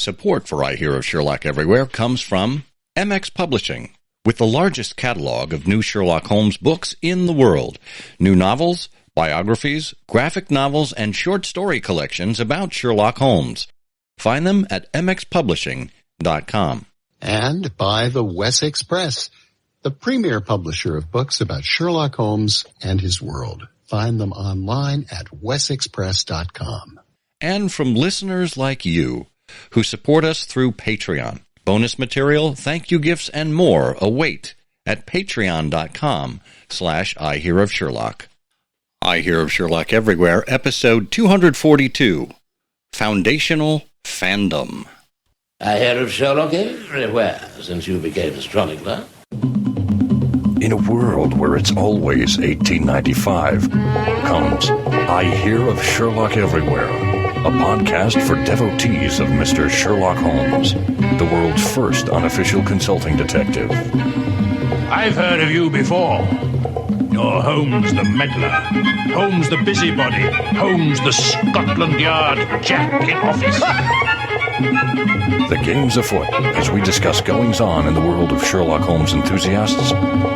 Support for I Hear of Sherlock Everywhere comes from MX Publishing, with the largest catalog of new Sherlock Holmes books in the world. New novels, biographies, graphic novels, and short story collections about Sherlock Holmes. Find them at mxpublishing.com. And by the Wessex Press, the premier publisher of books about Sherlock Holmes and his world. Find them online at wessexpress.com. And from listeners like you, who support us through Patreon. Bonus material, thank you gifts, and more await at patreon.com/I Hear of Sherlock. I Hear of Sherlock Everywhere, episode 242, Foundational Fandom. I hear of Sherlock everywhere since you became a chronicler. In a world where it's always 1895, comes I Hear of Sherlock Everywhere, a podcast for devotees of Mr. Sherlock Holmes, the world's first unofficial consulting detective. I've heard of you before. You're Holmes the meddler, Holmes the busybody, Holmes the Scotland Yard Jack in office. The game's afoot as we discuss goings-on in the world of Sherlock Holmes enthusiasts,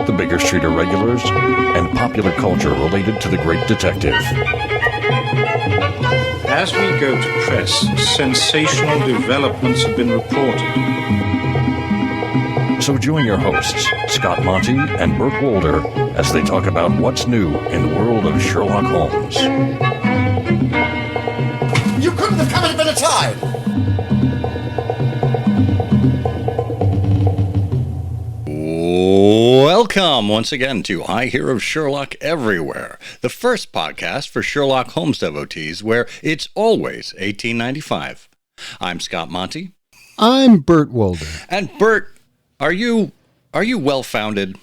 the Baker Street irregulars, and popular culture related to the great detective. As we go to press, sensational developments have been reported. So join your hosts, Scott Monty and Burt Wolder, as they talk about what's new in the world of Sherlock Holmes. You couldn't have come at a better time! Welcome once again to I Hear of Sherlock Everywhere, the first podcast for Sherlock Holmes devotees where it's always 1895. I'm Scott Monty. I'm Burt Wolder. And Burt, are you well-founded?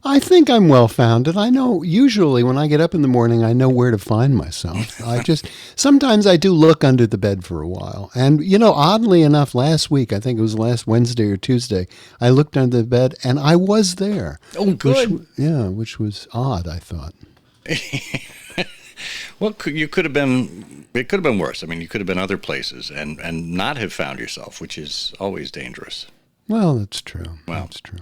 I think I'm well-founded. I know usually when I get up in the morning, I know where to find myself. Sometimes I do look under the bed for a while. And, oddly enough, last week, I think it was last Wednesday or Tuesday, I looked under the bed and I was there. Oh, good. Which was odd, I thought. Well, it could have been worse. I mean, you could have been other places and not have found yourself, which is always dangerous. Well, that's true. That's true.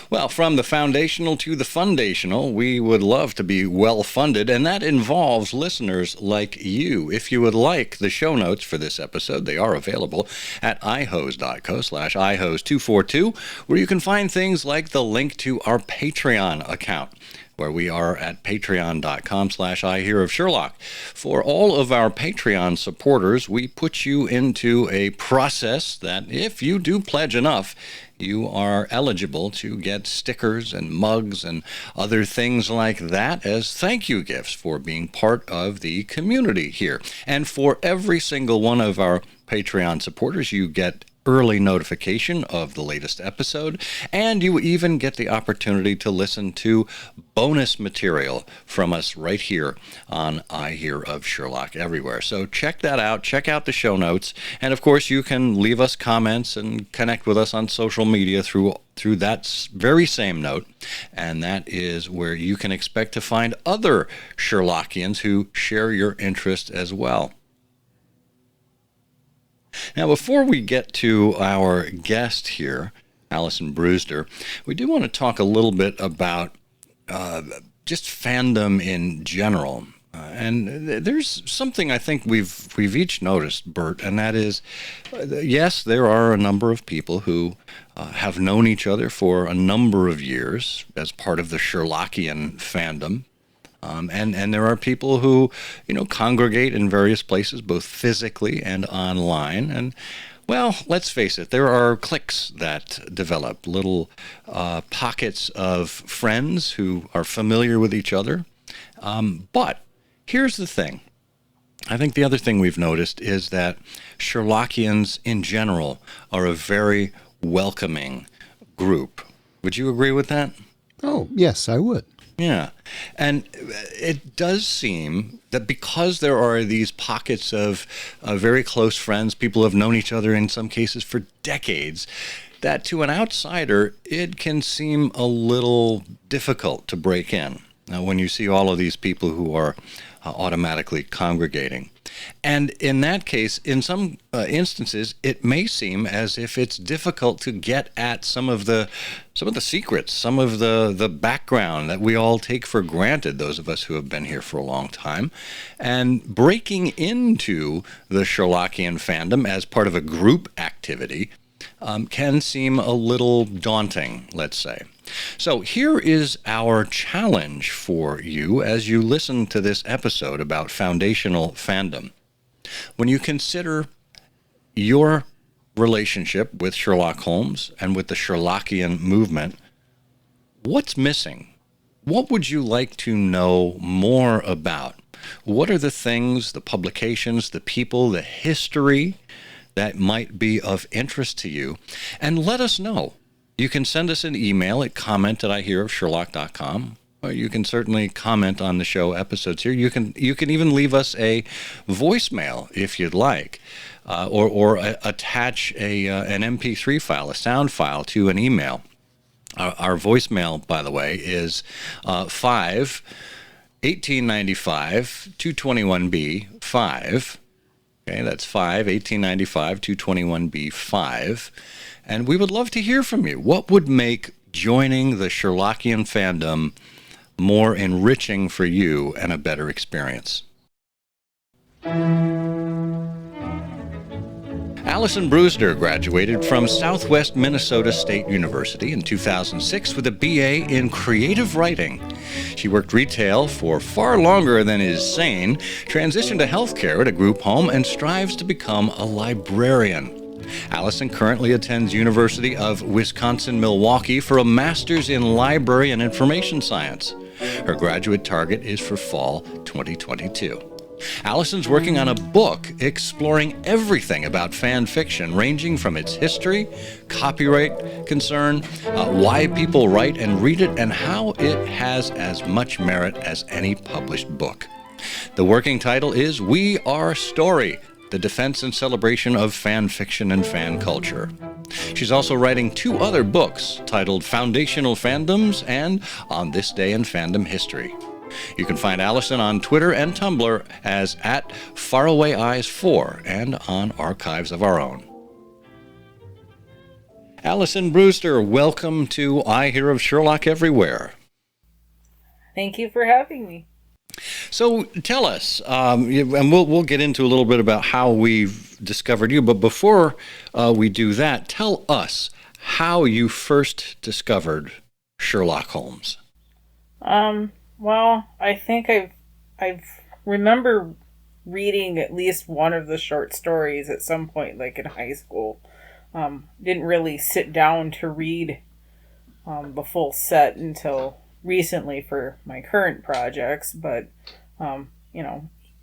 Well, from the foundational to the fundational, we would love to be well-funded, and that involves listeners like you. If you would like the show notes for this episode, they are available at ihos.co/ihos242, where you can find things like the link to our Patreon account, where we are at patreon.com/ihearofsherlock. For all of our Patreon supporters, we put you into a process that if you do pledge enough, you are eligible to get stickers and mugs and other things like that as thank you gifts for being part of the community here. And for every single one of our Patreon supporters, you get early notification of the latest episode, and you even get the opportunity to listen to bonus material from us right here on I Hear of Sherlock Everywhere. So check that out. Check out the show notes. And of course, you can leave us comments and connect with us on social media through that very same note. And that is where you can expect to find other Sherlockians who share your interest as well. Now, before we get to our guest here, Allison Broesder, we do want to talk a little bit about just fandom in general. And there's something I think we've each noticed, Bert, and that is, yes, there are a number of people who have known each other for a number of years as part of the Sherlockian fandom. And there are people who, congregate in various places, both physically and online. And, well, let's face it, there are cliques that develop, little pockets of friends who are familiar with each other. But here's the thing. I think the other thing we've noticed is that Sherlockians in general are a very welcoming group. Would you agree with that? Oh, yes, I would. Yeah. And it does seem that because there are these pockets of very close friends, people who have known each other in some cases for decades, that to an outsider, it can seem a little difficult to break in when you see all of these people who are automatically congregating. And in that case, in some instances, it may seem as if it's difficult to get at some of the secrets, some of the background that we all take for granted, those of us who have been here for a long time. And breaking into the Sherlockian fandom as part of a group activity can seem a little daunting, let's say. So here is our challenge for you as you listen to this episode about foundational fandom. When you consider your relationship with Sherlock Holmes and with the Sherlockian movement, what's missing? What would you like to know more about? What are the things, the publications, the people, the history that might be of interest to you? And let us know. You can send us an email at comment@ihearofsherlock.com, or you can certainly comment on the show episodes here. You can even leave us a voicemail if you'd like, or attach an MP3 file, a sound file to an email. Our voicemail, by the way, is 5-1895-221B5. Okay, that's 5-1895-221B5. And we would love to hear from you. What would make joining the Sherlockian fandom more enriching for you and a better experience? Allison Broesder graduated from Southwest Minnesota State University in 2006 with a BA in creative writing. She worked retail for far longer than is sane, transitioned to healthcare at a group home, and strives to become a librarian. Allison currently attends University of Wisconsin-Milwaukee for a master's in library and information science. Her graduate target is for fall 2022. Allison's working on a book exploring everything about fan fiction, ranging from its history, copyright concern, why people write and read it, and how it has as much merit as any published book. The working title is We Are Story: The Defense and Celebration of Fan Fiction and Fan Culture. She's also writing 2 other books titled Foundational Fandoms and On This Day in Fandom History. You can find Allison on Twitter and Tumblr as @FarawayEyes4 and on Archives of Our Own. Allison Broesder, welcome to I Hear of Sherlock Everywhere. Thank you for having me. So tell us, and we'll get into a little bit about how we've discovered you, but before we do that, tell us how you first discovered Sherlock Holmes. Well, I think I remember reading at least one of the short stories at some point, like in high school. Didn't really sit down to read the full set until recently for my current projects, but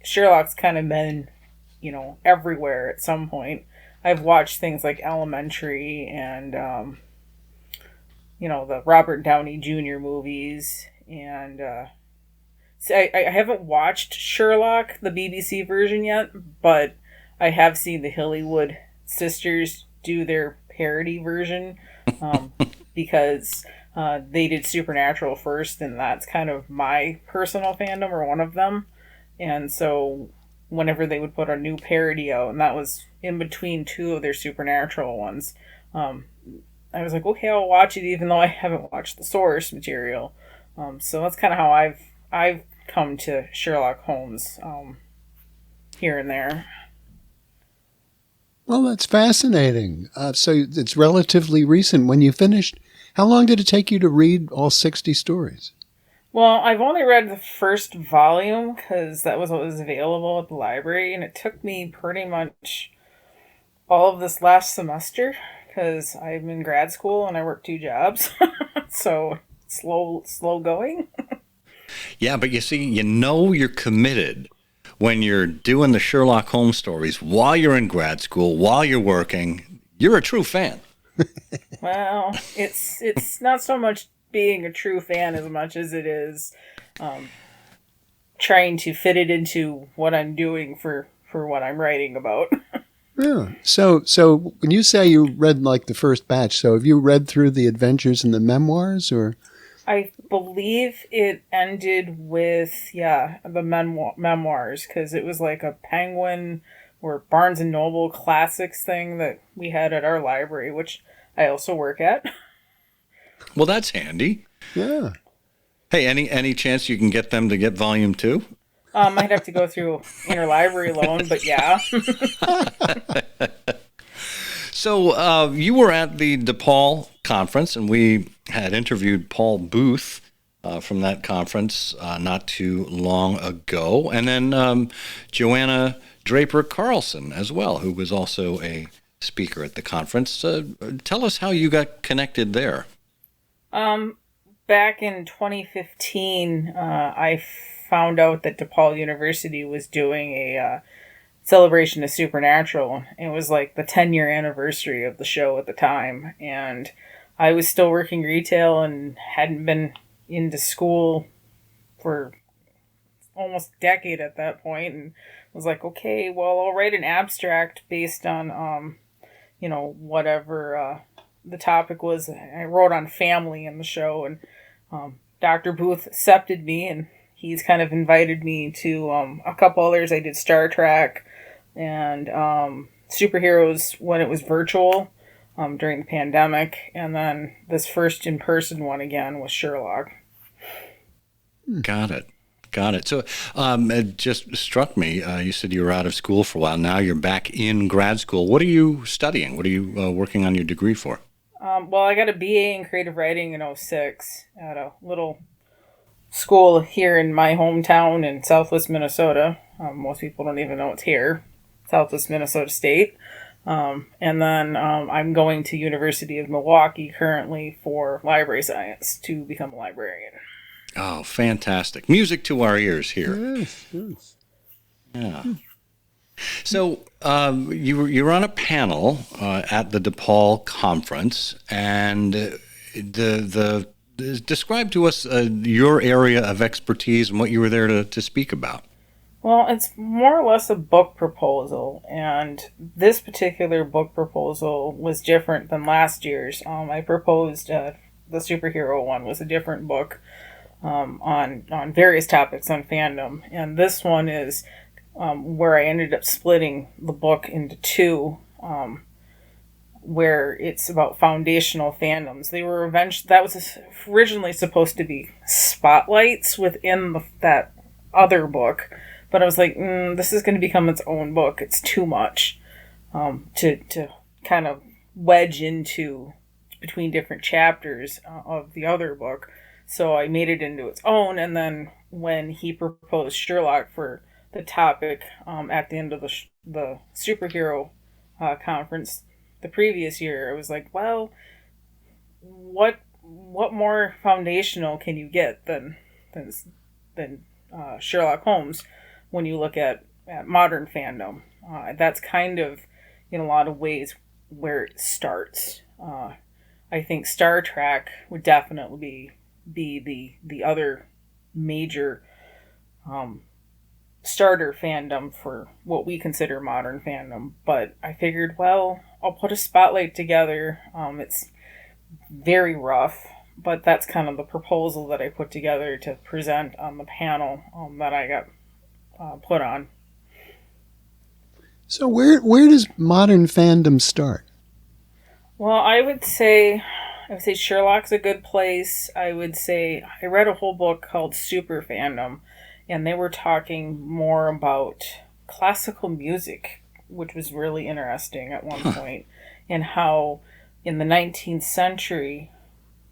Sherlock's kind of been everywhere at some point. I've watched things like Elementary and the Robert Downey Jr. movies, and I haven't watched Sherlock, the BBC version yet, but I have seen the Hollywood sisters do their parody version because they did Supernatural first, and that's kind of my personal fandom, or one of them. And so whenever they would put a new parody out, and that was in between 2 of their Supernatural ones, I was like, okay, I'll watch it even though I haven't watched the source material. So that's kind of how I've come to Sherlock Holmes here and there. Well, that's fascinating. So it's relatively recent. When you finished, how long did it take you to read all 60 stories? Well, I've only read the first volume because that was what was available at the library, and it took me pretty much all of this last semester because I'm in grad school and I work 2 jobs. So slow going. Yeah, but you see, you're committed when you're doing the Sherlock Holmes stories while you're in grad school, while you're working. You're a true fan. Well, it's not so much being a true fan as much as it is trying to fit it into what I'm doing for what I'm writing about. Yeah. So when you say you read like the first batch, so have you read through the adventures and the memoirs, or? I believe it ended with, the memoirs, because it was like a Penguin or Barnes & Noble Classics thing that we had at our library, which I also work at. Well, that's handy. Yeah. Hey, any chance you can get them to get volume 2? I'd have to go through interlibrary loan, but yeah. So you were at the DePaul conference, and we had interviewed Paul Booth from that conference not too long ago, and then Joanna Draper Carlson as well, who was also a speaker at the conference. Tell us how you got connected there. Back in 2015, I found out that DePaul University was doing a celebration of Supernatural. It was like the 10-year anniversary of the show at the time, and I was still working retail and hadn't been into school for almost a decade at that point, and was like, okay, well, I'll write an abstract based on whatever the topic was. I wrote on family in the show, and Dr. Booth accepted me, and he's kind of invited me to a couple others. I did Star Trek and superheroes when it was virtual during the pandemic, and then this first in-person one again was Sherlock. Got it. So it just struck me, you said you were out of school for a while. Now you're back in grad school. What are you studying? What are you working on your degree for? Well, I got a BA in creative writing in 2006 at a little school here in my hometown in Southwest Minnesota. Most people don't even know it's here, Southwest Minnesota State. And then I'm going to University of Milwaukee currently for library science to become a librarian. Oh, fantastic. Music to our ears here. Yes. Yeah. So you were on a panel at the DePaul conference, and describe to us your area of expertise and what you were there to speak about. Well, it's more or less a book proposal, and this particular book proposal was different than last year's. I proposed the superhero one was a different book on various topics on fandom, and this one is where I ended up splitting the book into two, where it's about foundational fandoms. That was originally supposed to be spotlights within that other book, but I was like, this is going to become its own book. It's too much to kind of wedge into between different chapters of the other book. So I made it into its own, and then when he proposed Sherlock for the topic at the end of the superhero conference the previous year, I was like, well, what more foundational can you get than Sherlock Holmes when you look at modern fandom? That's kind of, in a lot of ways, where it starts. I think Star Trek would definitely be the other major starter fandom for what we consider modern fandom. But I figured, well, I'll put a spotlight together. It's very rough, but that's kind of the proposal that I put together to present on the panel that I got put on. So where does modern fandom start? Well, I would say Sherlock's a good place. I would say I read a whole book called Super Fandom, and they were talking more about classical music, which was really interesting at one point, and how in the 19th century,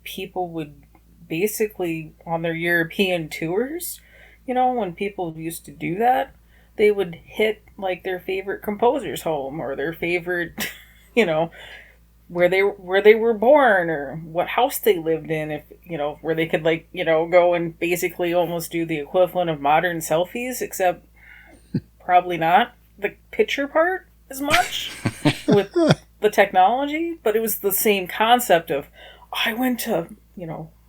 people would basically, on their European tours, when people used to do that, they would hit like their favorite composer's home or their favorite, where they were born or what house they lived in, if where they could go and basically almost do the equivalent of modern selfies, except probably not the picture part as much with the technology, but it was the same concept of I went to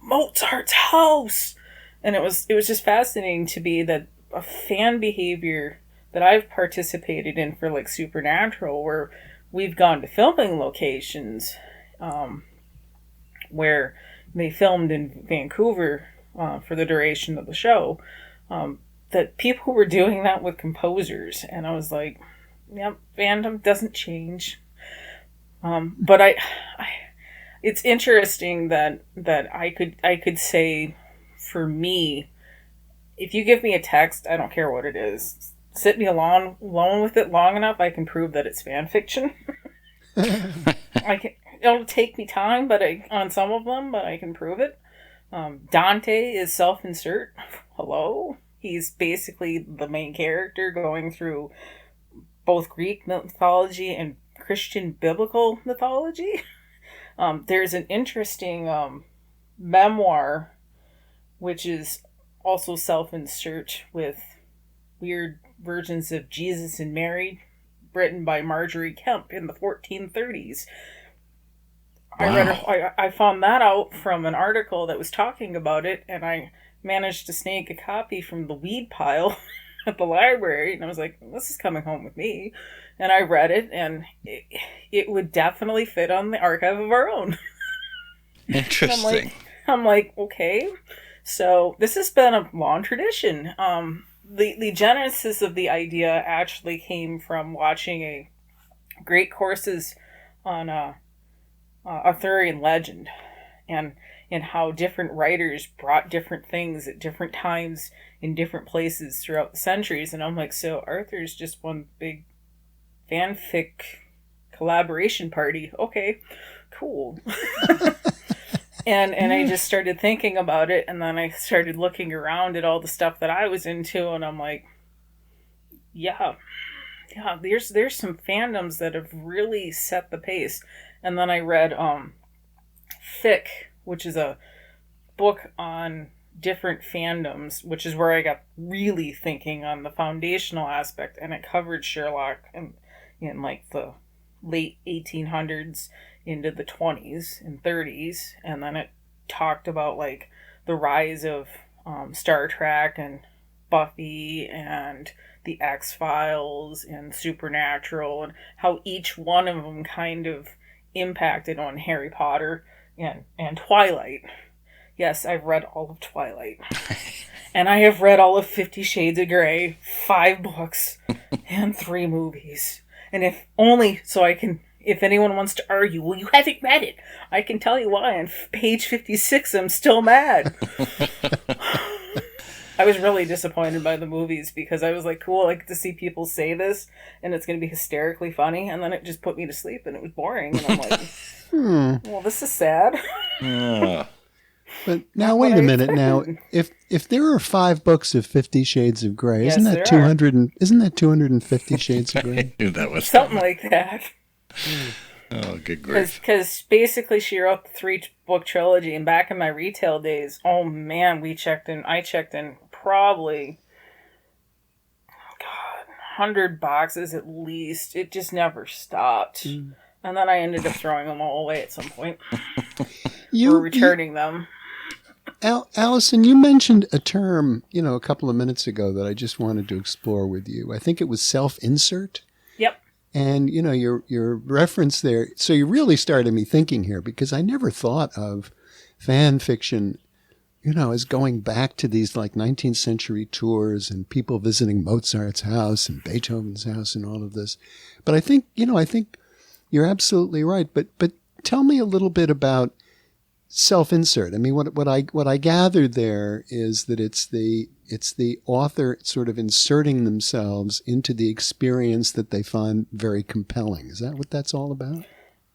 Mozart's house, and it was just fascinating to me that a fan behavior that I've participated in for like Supernatural, where we've gone to filming locations where they filmed in Vancouver for the duration of the show, that people were doing that with composers. And I was like, yep, fandom doesn't change. But it's interesting that I could say, for me, if you give me a text, I don't care what it is, sit me alone with it long enough, I can prove that it's fan fiction. It'll take me time, on some of them, but I can prove it. Dante is self-insert. Hello? He's basically the main character going through both Greek mythology and Christian biblical mythology. There's an interesting memoir, which is also self-insert, with weird versions of Jesus and Mary, written by Marjorie Kemp in the 1430s. Wow. I found that out from an article that was talking about it, and I managed to snag a copy from the weed pile at the library, and I was like, this is coming home with me. And I read it, and it would definitely fit on the archive of our own. Interesting. I'm like, okay. So this has been a long tradition. The genesis of the idea actually came from watching a great courses on Arthurian legend, and how different writers brought different things at different times in different places throughout the centuries. And I'm like, so Arthur's just one big fanfic collaboration party. Okay, cool. And I just started thinking about it, and then I started looking around at all the stuff that I was into, and I'm like, yeah, there's some fandoms that have really set the pace. And then I read Fic, which is a book on different fandoms, which is where I got really thinking on the foundational aspect, and it covered Sherlock in like the late 1800s into the 20s and 30s, and then it talked about like the rise of Star Trek and Buffy and the X-Files and Supernatural, and how each one of them kind of impacted on Harry Potter and Twilight. Yes, I've read all of Twilight. And I have read all of 50 Shades of Grey, 5 books, and 3 movies. And if only so I can, if anyone wants to argue, well, you haven't read it, I can tell you why on page 56 I'm still mad. I was really disappointed by the movies, because I was like, cool, I get to see people say this, and it's going to be hysterically funny, and then it just put me to sleep, and it was boring, and I'm like, well, this is sad. But now, wait a minute. Now, if there are 5 books of 50 Shades of Grey, Yes, isn't that 200? Isn't that 250 Shades of Grey? I knew that was something like that. Oh, good grief. Because basically she wrote the 3-book trilogy, and back in my retail days, oh man, I checked in probably, God, 100 boxes at least. It just never stopped. And then I ended up throwing them all away at some point. Or returning them. Allison, you mentioned a term, a couple of minutes ago that I just wanted to explore with you. I think it was self-insert. Yep. And, your reference there, so you really started me thinking here, because I never thought of fan fiction, as going back to these like 19th century tours and people visiting Mozart's house and Beethoven's house and all of this. But I think you're absolutely right. But tell me a little bit about self-insert. I mean, what I gathered there is that it's the author sort of inserting themselves into the experience that they find very compelling. Is that what that's all about?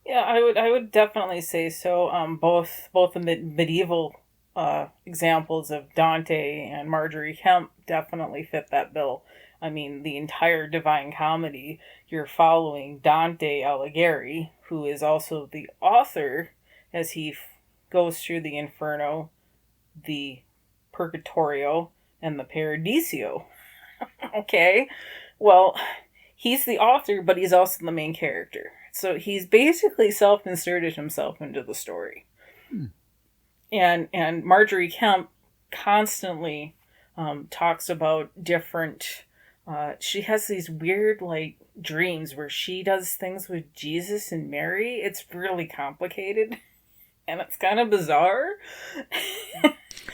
Yeah, I would definitely say so. Both the medieval examples of Dante and Marjorie Kemp definitely fit that bill. I mean, the entire Divine Comedy, you're following Dante Alighieri, who is also the author, as he goes through the Inferno, the Purgatorio, and the Paradiso. Okay, well, he's the author, but he's also the main character. So he's basically self-inserted himself into the story. And Marjorie Kemp constantly talks about different... she has these weird, like, dreams where she does things with Jesus and Mary. It's really complicated. and it's kind of bizarre.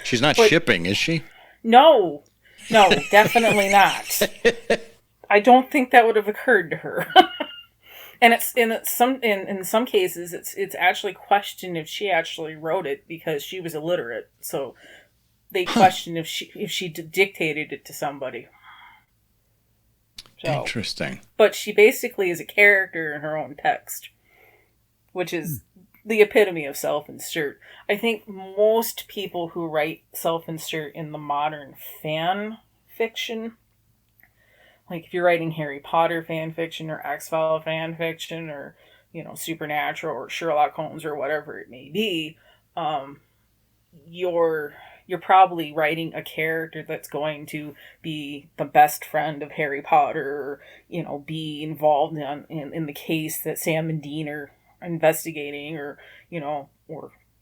She's not shipping, is she? No, definitely not. I don't think that would have occurred to her. And in some cases it's actually questioned if she actually wrote it because she was illiterate. So they question if she dictated it to somebody. So, interesting. But she basically is a character in her own text, which is the epitome of self-insert. I think most people who write self-insert in the modern fan fiction, like if you're writing Harry Potter fan fiction or X-Files fan fiction or, Supernatural or Sherlock Holmes or whatever it may be, you're probably writing a character that's going to be the best friend of Harry Potter or, be involved in the case that Sam and Dean are investigating or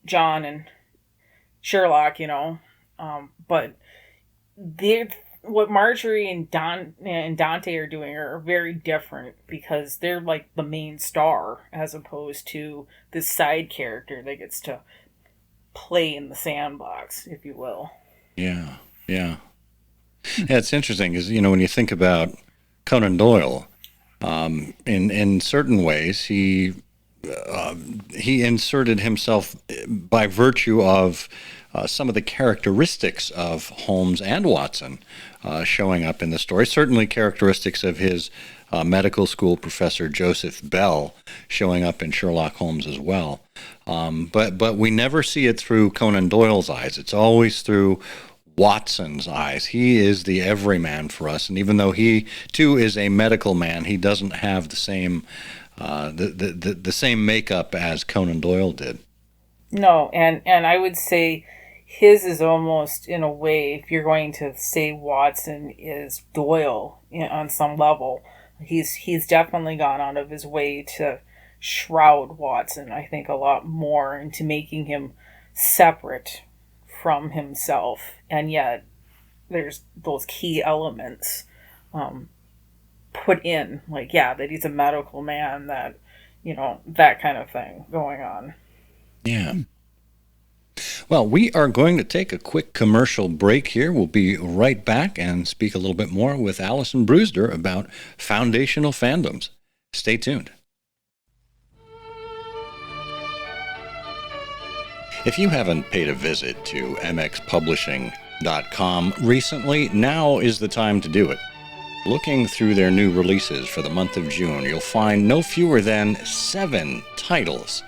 John and Sherlock, but what Marjorie and Dante are doing are very different because they're like the main star as opposed to this side character that gets to play in the sandbox, if you will. Yeah. It's interesting because, when you think about Conan Doyle, in certain ways, he inserted himself by virtue of some of the characteristics of Holmes and Watson showing up in the story. Certainly characteristics of his medical school professor Joseph Bell showing up in Sherlock Holmes as well. But we never see it through Conan Doyle's eyes. It's always through Watson's eyes. He is the everyman for us, and even though he too is a medical man, he doesn't have the same the same makeup as Conan Doyle did. No, and I would say his is almost, in a way, if you're going to say Watson is Doyle on some level, he's definitely gone out of his way to shroud Watson, I think, a lot more into making him separate from himself, and yet there's those key elements put in, like, that he's a medical man, that, that kind of thing going on. Yeah. Well, we are going to take a quick commercial break here. We'll be right back and speak a little bit more with Allison Broesder about foundational fandoms. Stay tuned. If you haven't paid a visit to mxpublishing.com recently, now is the time to do it. Looking through their new releases for the month of June, you'll find no fewer than 7 titles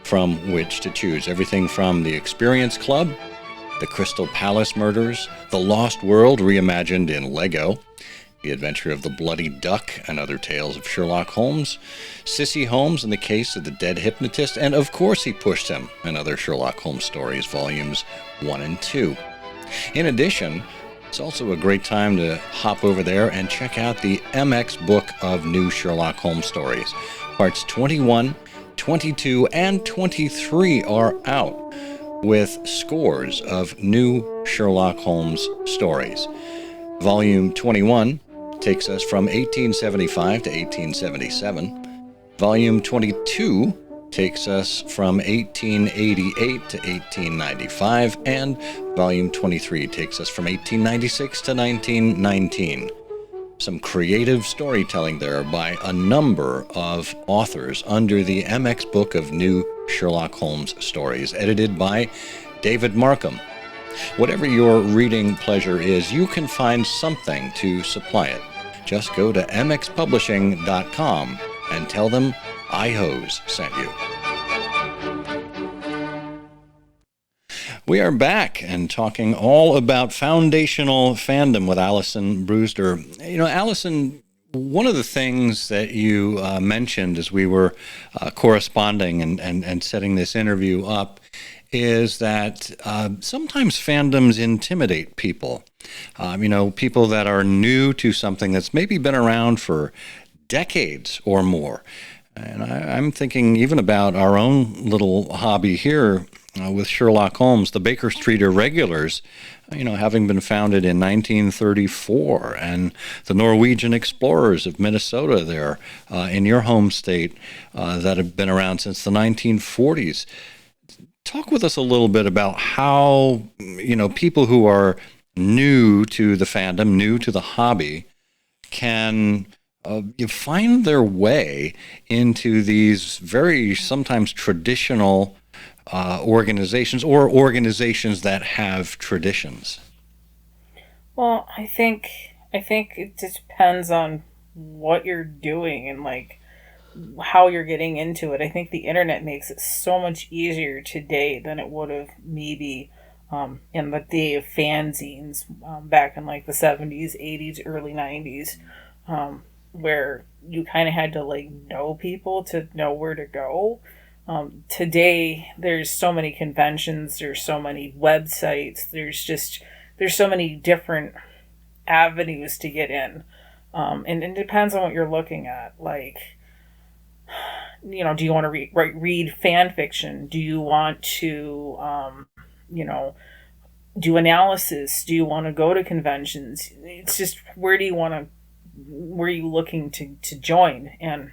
from which to choose. Everything from The Experience Club, The Crystal Palace Murders, The Lost World reimagined in Lego, The Adventure of the Bloody Duck and Other Tales of Sherlock Holmes, Sissy Holmes and the Case of the Dead Hypnotist, and Of Course He Pushed Him and Other Sherlock Holmes Stories, Volumes 1 and 2. In addition, it's also a great time to hop over there and check out the MX Book of New Sherlock Holmes Stories. Parts 21, 22, and 23 are out with scores of new Sherlock Holmes stories. Volume 21 takes us from 1875 to 1877. Volume 22 takes us from 1888 to 1895, and Volume 23 takes us from 1896 to 1919. Some creative storytelling there by a number of authors under the MX Book of New Sherlock Holmes Stories, edited by David Markham. Whatever your reading pleasure is, you can find something to supply it. Just go to mxpublishing.com and tell them iHose sent you. We are back and talking all about foundational fandom with Allison Broesder. Allison, one of the things that you mentioned as we were corresponding and setting this interview up is that sometimes fandoms intimidate people. People that are new to something that's maybe been around for decades or more. And I'm thinking even about our own little hobby here with Sherlock Holmes, the Baker Street Irregulars, having been founded in 1934, and the Norwegian Explorers of Minnesota there in your home state that have been around since the 1940s. talk with us a little bit about how, people who are new to the fandom, new to the hobby, can you find their way into these very sometimes traditional organizations, or organizations that have traditions. Well, I think it just depends on what you're doing and like how you're getting into it. I think the internet makes it so much easier today than it would have maybe in the day of fanzines back in like the 70s, 80s, early 90s, where you kind of had to like know people to know where to go. Today, there's so many conventions, there's so many websites, there's so many different avenues to get in. And it depends on what you're looking at. Like, do you want to read fan fiction? Do you want to, do analysis? Do you want to go to conventions? It's just, where are you looking to join? And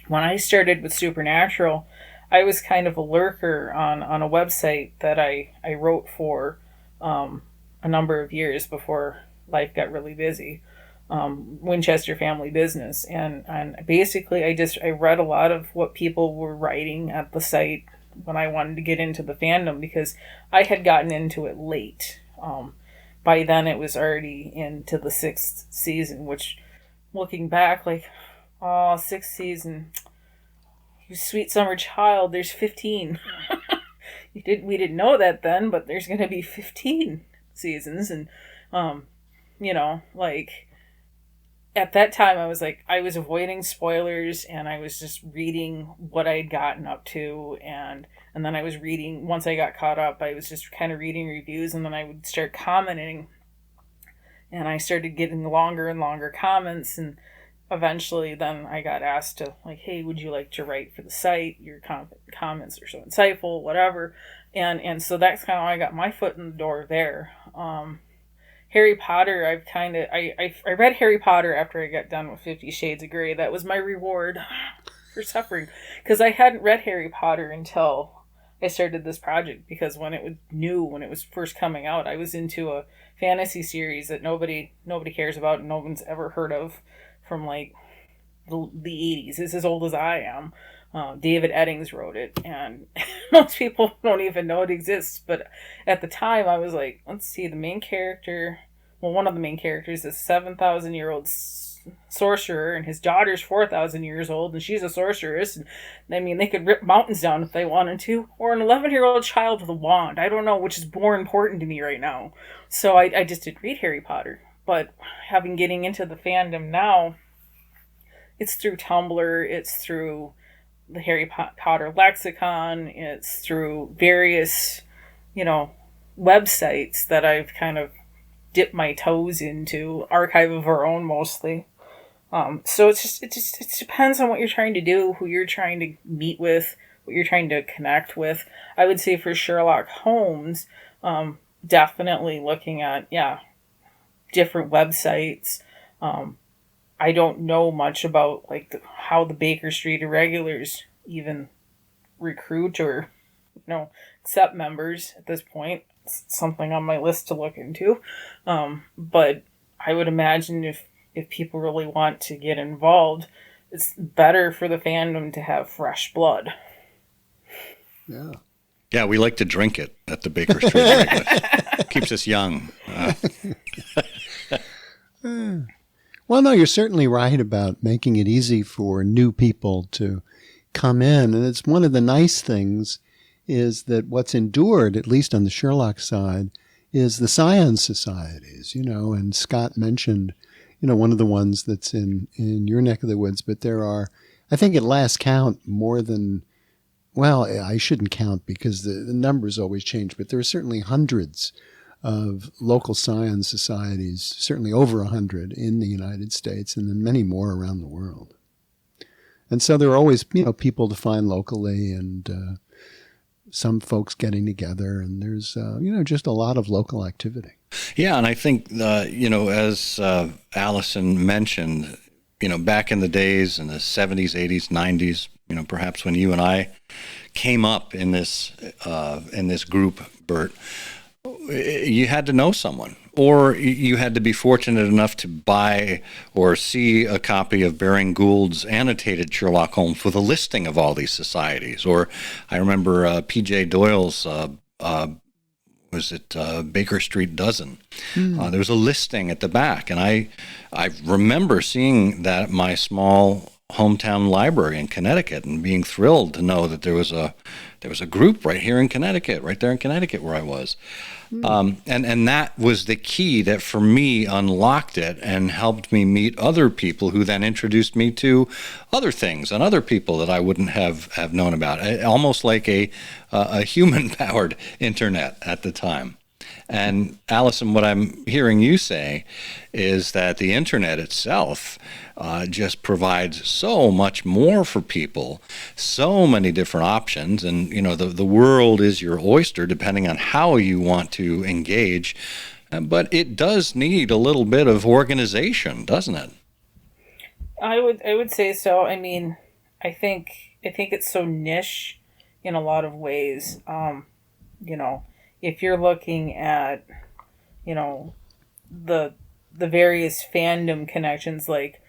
when I started with Supernatural, I was kind of a lurker on a website that I wrote for a number of years before life got really busy, Winchester Family Business. And basically I read a lot of what people were writing at the site when I wanted to get into the fandom, because I had gotten into it late. By then it was already into the 6th season, which, looking back, like, oh, 6th season, you sweet summer child, there's 15. We didn't know that then, but there's going to be 15 seasons. And, like, at that time I was avoiding spoilers, and I was just reading what I had gotten up to. And then I was reading, once I got caught up, I was just kind of reading reviews, and then I would start commenting, and I started getting longer and longer comments. And eventually then I got asked to, like, hey, would you like to write for the site? Your comments are so insightful, whatever. And so that's kind of how I got my foot in the door there. Harry Potter, I read Harry Potter after I got done with 50 Shades of Grey. That was my reward for suffering, because I hadn't read Harry Potter until I started this project, because when it was first coming out, I was into a fantasy series that nobody cares about and no one's ever heard of, from like the 80s. It's as old as I am. David Eddings wrote it, and most people don't even know it exists. But at the time, I was like, let's see, the main character, one of the main characters is a 7,000-year-old sorcerer, and his daughter's 4,000 years old, and she's a sorceress. And I mean, they could rip mountains down if they wanted to, or an 11-year-old child with a wand. I don't know which is more important to me right now. So I just didn't read Harry Potter. But getting into the fandom now, it's through Tumblr, it's through the Harry Potter lexicon, it's through various, websites that I've kind of dipped my toes into, Archive of Our Own mostly. So it just depends on what you're trying to do, who you're trying to meet with, what you're trying to connect with. I would say for Sherlock Holmes, definitely looking at, different websites. I don't know much about like how the Baker Street Irregulars even recruit or accept members at this point. It's something on my list to look into. But I would imagine if people really want to get involved, it's better for the fandom to have fresh blood. Yeah. Yeah, we like to drink it at the Baker Street Irregulars. Keeps us young. Well, no, you're certainly right about making it easy for new people to come in. And it's one of the nice things is that what's endured, at least on the Sherlock side, is the science societies, and Scott mentioned, one of the ones that's in your neck of the woods, but there are, I think at last count, more than, well, I shouldn't count because the numbers always change, but there are certainly hundreds of local science societies, certainly over 100 in the United States, and then many more around the world. And so there are always, people to find locally, and some folks getting together, and there's, just a lot of local activity. Yeah, and I think, as Allison mentioned, back in the days in the 70s, 80s, 90s, perhaps when you and I came up in this group, Bert, you had to know someone, or you had to be fortunate enough to buy or see a copy of Baring Gould's annotated Sherlock Holmes with a listing of all these societies. Or I remember P.J. Doyle's Baker Street Dozen. There was a listing at the back, and I remember seeing that at my small hometown library in Connecticut and being thrilled to know that there was a group right there in Connecticut where I was. And that was the key that for me unlocked it and helped me meet other people who then introduced me to other things and other people that I wouldn't have known about. Almost like a human-powered internet at the time. And Allison, what I'm hearing you say is that the internet itself just provides so much more for people, so many different options, and the world is your oyster depending on how you want to engage. But it does need a little bit of organization, doesn't it? I would say so. I mean, I think it's so niche in a lot of ways. If you're looking at, the various fandom connections, like,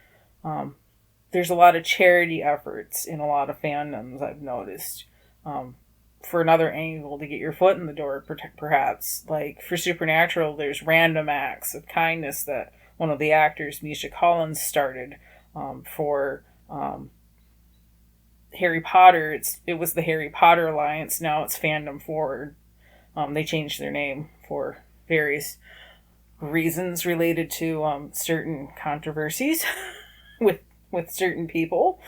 there's a lot of charity efforts in a lot of fandoms, I've noticed, for another angle to get your foot in the door, perhaps. Like, for Supernatural, there's random acts of kindness that one of the actors, Misha Collins, started. For Harry Potter, it was the Harry Potter Alliance, now it's Fandom Forward. They changed their name for various reasons related to certain controversies with certain people.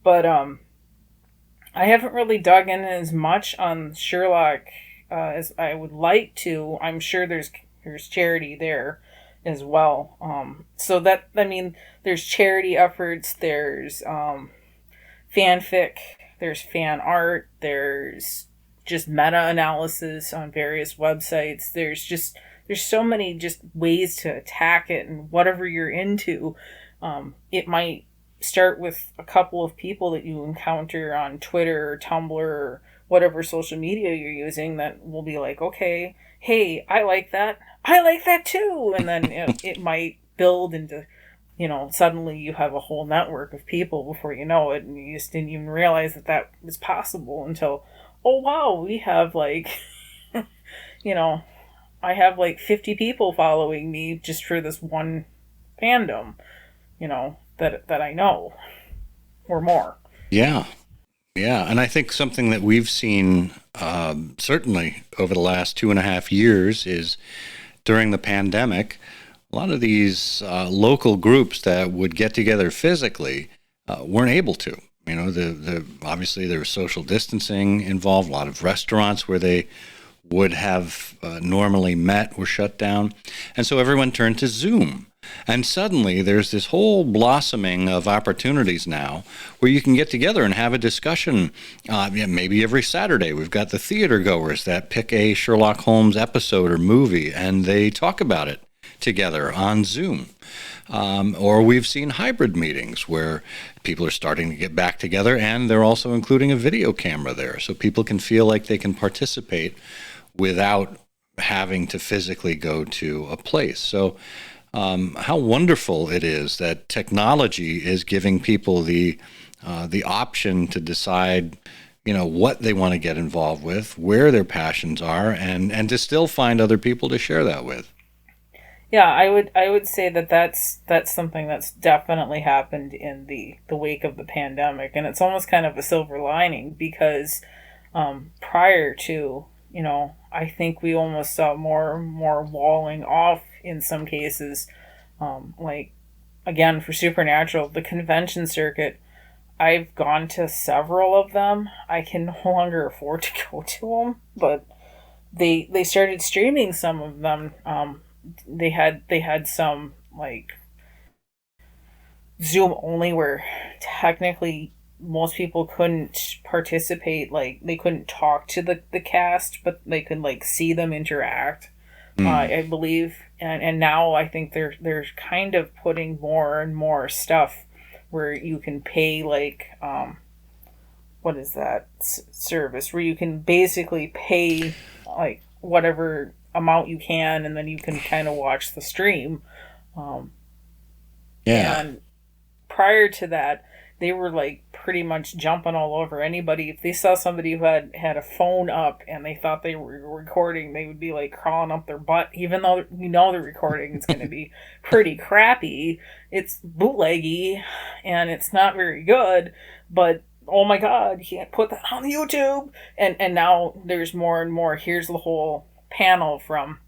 But I haven't really dug in as much on Sherlock as I would like to. I'm sure there's charity there as well. There's charity efforts, there's fanfic, there's fan art, there's just meta-analysis on various websites. There's so many just ways to attack it, and whatever you're into, it might start with a couple of people that you encounter on Twitter or Tumblr or whatever social media you're using that will be like, okay, hey, I like that too, and then it might build into, suddenly you have a whole network of people before you know it, and you just didn't even realize that was possible until, oh wow, we have I have 50 people following me just for this one fandom, that I know, or more. Yeah. And I think something that we've seen certainly over the last 2.5 years is during the pandemic, a lot of these local groups that would get together physically weren't able to. Obviously there was social distancing involved. A lot of restaurants where they would have normally met were shut down. And so everyone turned to Zoom. And suddenly there's this whole blossoming of opportunities now where you can get together and have a discussion. Maybe every Saturday we've got the theater goers that pick a Sherlock Holmes episode or movie and they talk about it together on Zoom. Or we've seen hybrid meetings where people are starting to get back together and they're also including a video camera there so people can feel like they can participate without having to physically go to a place. So how wonderful it is that technology is giving people the option to decide, what they want to get involved with, where their passions are, and to still find other people to share that with. Yeah, I would say that's something that's definitely happened in the wake of the pandemic, and it's almost kind of a silver lining because prior to, I think we almost saw more and more walling off in some cases. Again, for Supernatural, the convention circuit, I've gone to several of them. I can no longer afford to go to them, but they started streaming some of them. They had some Zoom only where technically most people couldn't participate. They couldn't talk to the cast, but they could see them interact. I believe, and now I think they're kind of putting more and more stuff where you can pay what is that service where you can basically pay like whatever amount you can, and then you can kind of watch the stream. And prior to that, they were like pretty much jumping all over anybody. If they saw somebody who had a phone up and they thought they were recording, they would be like crawling up their butt, even though you know the recording is going to be pretty crappy. It's bootleggy and it's not very good, but oh my God, you can't put that on YouTube. And now there's more and more. Here's the whole panel from,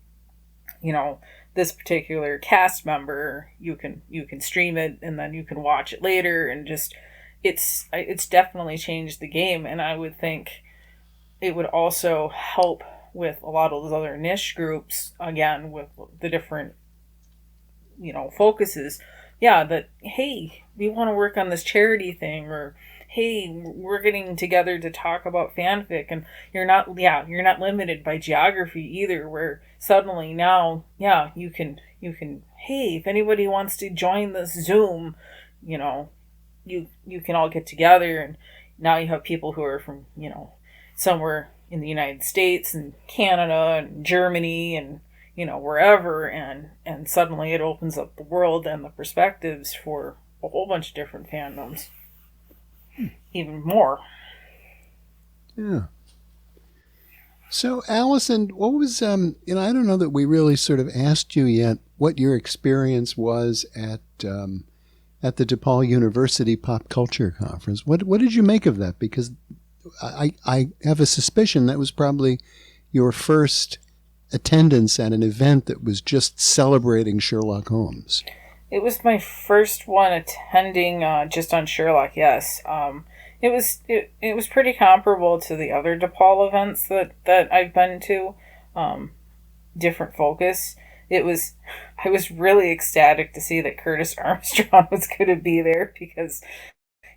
this particular cast member. You can stream it and then you can watch it later, and just it's definitely changed the game. And I would think it would also help with a lot of those other niche groups, again, with the different focuses. That, hey, we want to work on this charity thing, or hey, we're getting together to talk about fanfic, and you're not limited by geography either, where suddenly now, you can, hey, if anybody wants to join this Zoom, you can all get together, and now you have people who are from, somewhere in the United States and Canada and Germany and, wherever, and suddenly it opens up the world and the perspectives for a whole bunch of different fandoms. Even more. Yeah. So, Allison, what was, I don't know that we really sort of asked you yet what your experience was at the DePaul University Pop Culture Conference. What did you make of that? Because I have a suspicion that was probably your first attendance at an event that was just celebrating Sherlock Holmes. It was my first one attending just on Sherlock, yes. It was pretty comparable to the other DePaul events that I've been to. Different focus. I was really ecstatic to see that Curtis Armstrong was going to be there, because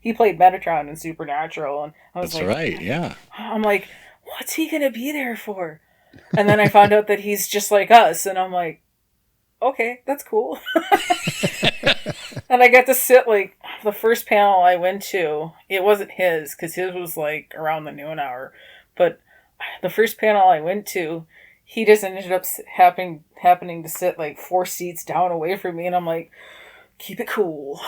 he played Metatron in Supernatural, and I was That's right, yeah. I'm like, what's he going to be there for? And then I found out that he's just like us, and I'm like, okay, that's cool. And I got to sit, like, the first panel I went to, it wasn't his, because his was, like, around the noon hour. But the first panel I went to, he just ended up happening to sit, like, 4 seats down away from me, and I'm like, keep it cool.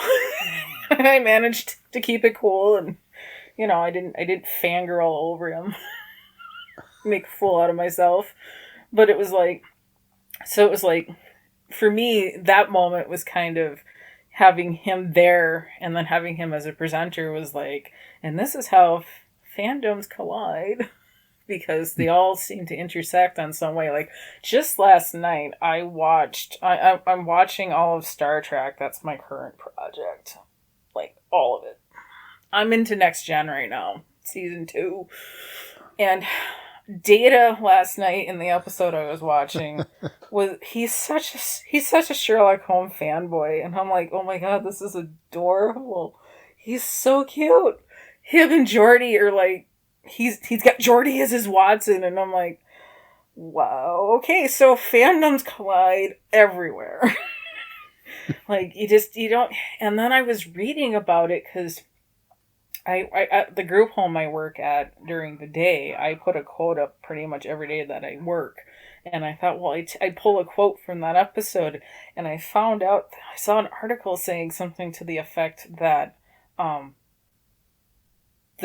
I managed to keep it cool, and, I didn't fangirl over him. Make a fool out of myself. But it was like, for me, that moment was kind of having him there, and then having him as a presenter was like, and this is how fandoms collide, because they all seem to intersect on some way. Like, just last night, I'm watching all of Star Trek. That's my current project. Like, all of it. I'm into Next Gen right now, season 2. And Data last night in the episode I was watching he's such a Sherlock Holmes fanboy, and I'm like, oh my God, this is adorable. He's so cute. Him and Geordi are like, he's got Geordi as his Watson, and I'm like, wow, okay, so fandoms collide everywhere. Like, you don't. And then I was reading about it, because I at the group home I work at during the day, I put a quote up pretty much every day that I work. And I thought, well, I pull a quote from that episode, and I found out, I saw an article saying something to the effect that the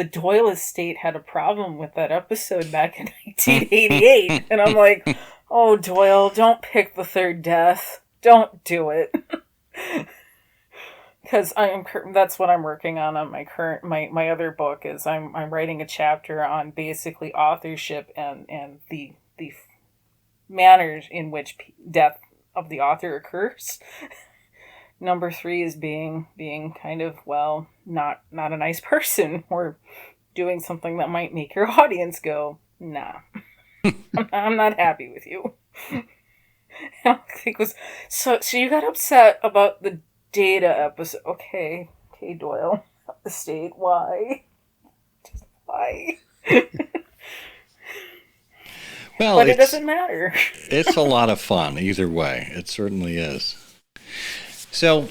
Doyle estate had a problem with that episode back in 1988. And I'm like, oh, Doyle, don't pick the third death. Don't do it. Because that's what I'm working on my other book. Is I'm writing a chapter on basically authorship and the manners in which death of the author occurs. Number 3 is being kind of, well, not a nice person, or doing something that might make your audience go, nah, I'm not happy with you. I think was so you got upset about the Data episode. Okay, Doyle. The state. Why? Just why? Well, but it doesn't matter. It's a lot of fun either way. It certainly is. So,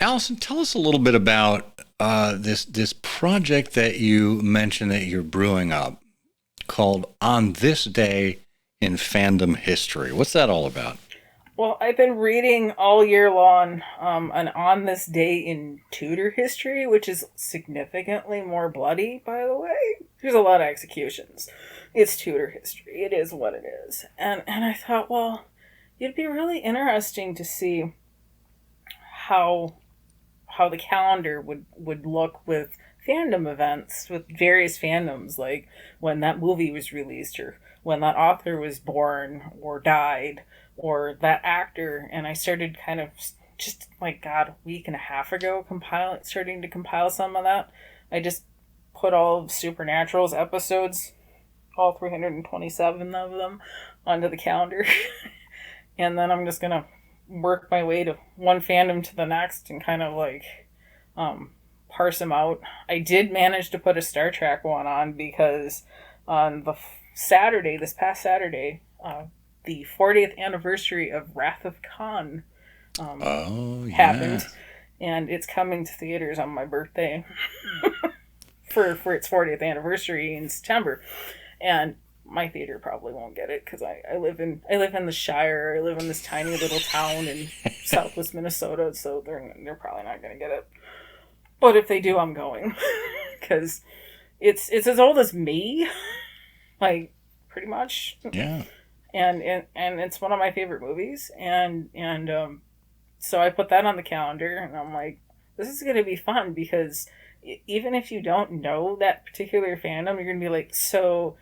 Allison, tell us a little bit about this project that you mentioned that you're brewing up called On This Day in Fandom History. What's that all about? Well, I've been reading all year long on this day in Tudor history, which is significantly more bloody, by the way. There's a lot of executions. It's Tudor history. It is what it is. And I thought, well, it'd be really interesting to see how the calendar would look with fandom events, with various fandoms, like when that movie was released, or when that author was born or died, or that actor. And I started kind of just a week and a half ago starting to compile some of that. I just put all of Supernatural's episodes, all 327 of them, onto the calendar. And then I'm just gonna work my way to one fandom to the next and kind of parse them out. I did manage to put a Star Trek one on because on the this past Saturday, the 40th anniversary of Wrath of Khan happened, and it's coming to theaters on my birthday for its 40th anniversary in September. And my theater probably won't get it because I live in the Shire. I live in this tiny little town in southwest Minnesota, so they're probably not going to get it. But if they do, I'm going because it's as old as me, pretty much. Yeah. And it's one of my favorite movies, and so I put that on the calendar, and I'm like, this is going to be fun because even if you don't know that particular fandom, you're going to be like, so,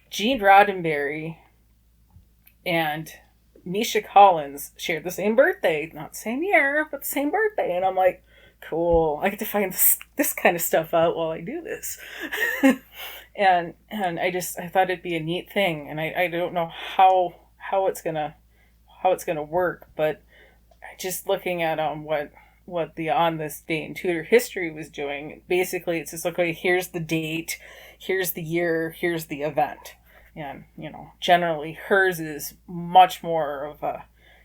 Gene Roddenberry and Misha Collins shared the same birthday, not the same year, but the same birthday, and I'm like, cool, I get to find this kind of stuff out while I do this. And I thought it'd be a neat thing, and I don't know how it's gonna work, but just looking at what the On This Day in Tudor history was doing, basically it's just okay, here's the date, here's the year, here's the event, and generally hers is much more of a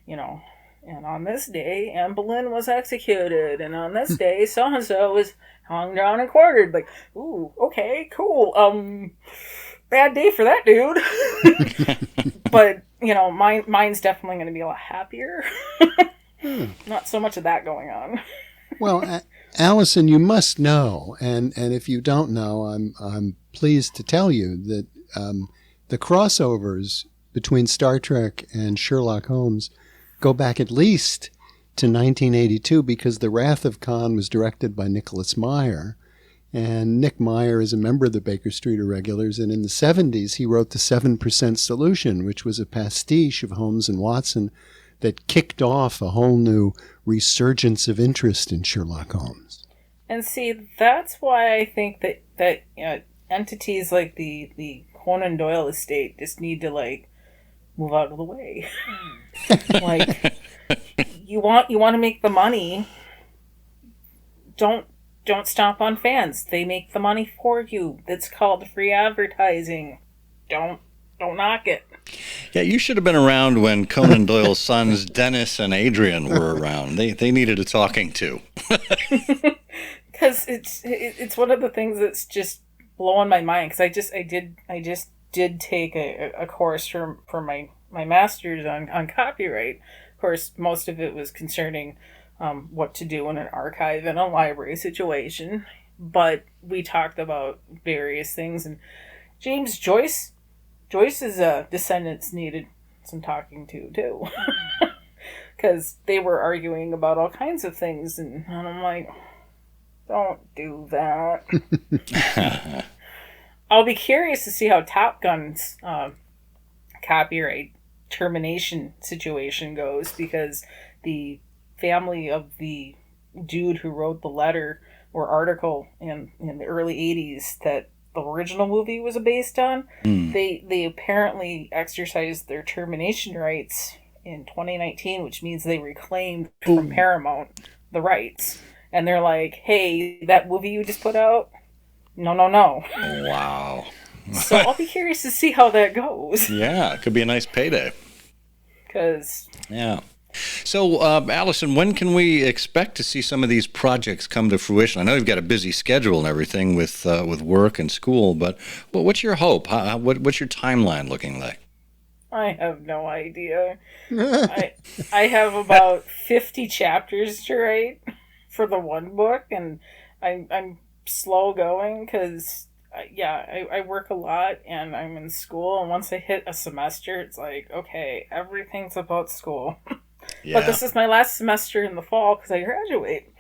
and on this day Anne Boleyn was executed, and on this day so and so was hung down and quartered. Like, ooh, okay, cool. Bad day for that dude. But mine's definitely going to be a lot happier. Not so much of that going on. Well, Allison, you must know, and if you don't know, I'm pleased to tell you that the crossovers between Star Trek and Sherlock Holmes go back at least to 1982, because The Wrath of Khan was directed by Nicholas Meyer, and Nick Meyer is a member of the Baker Street Irregulars, and in the 70s he wrote The 7% Solution, which was a pastiche of Holmes and Watson that kicked off a whole new resurgence of interest in Sherlock Holmes. And see, that's why I think that entities like the Conan Doyle estate just need to move out of the way. You want to make the money. Don't stomp on fans. They make the money for you. That's called free advertising. Don't knock it. Yeah, you should have been around when Conan Doyle's sons Dennis and Adrian were around. They needed a talking to. Because it's one of the things that's just blowing my mind. Because I just did take a course for my master's on copyright. Of course, most of it was concerning what to do in an archive and a library situation. But we talked about various things, and James Joyce's descendants needed some talking to too, because they were arguing about all kinds of things, and I'm like, don't do that. I'll be curious to see how Top Gun's copyright termination situation goes, because the family of the dude who wrote the letter or article in the early 80s that the original movie was based on, they apparently exercised their termination rights in 2019, which means they reclaimed from Paramount the rights. And they're like, hey, that movie you just put out? No. Wow. So I'll be curious to see how that goes. Yeah, it could be a nice payday. Because... Yeah. So, Allison, when can we expect to see some of these projects come to fruition? I know you've got a busy schedule and everything with work and school, but what's your hope? What's your timeline looking like? I have no idea. I have about 50 chapters to write for the one book, and I'm slow going because I work a lot and I'm in school, and once I hit a semester, it's like, okay, everything's about school. Yeah. But this is my last semester in the fall because I graduate.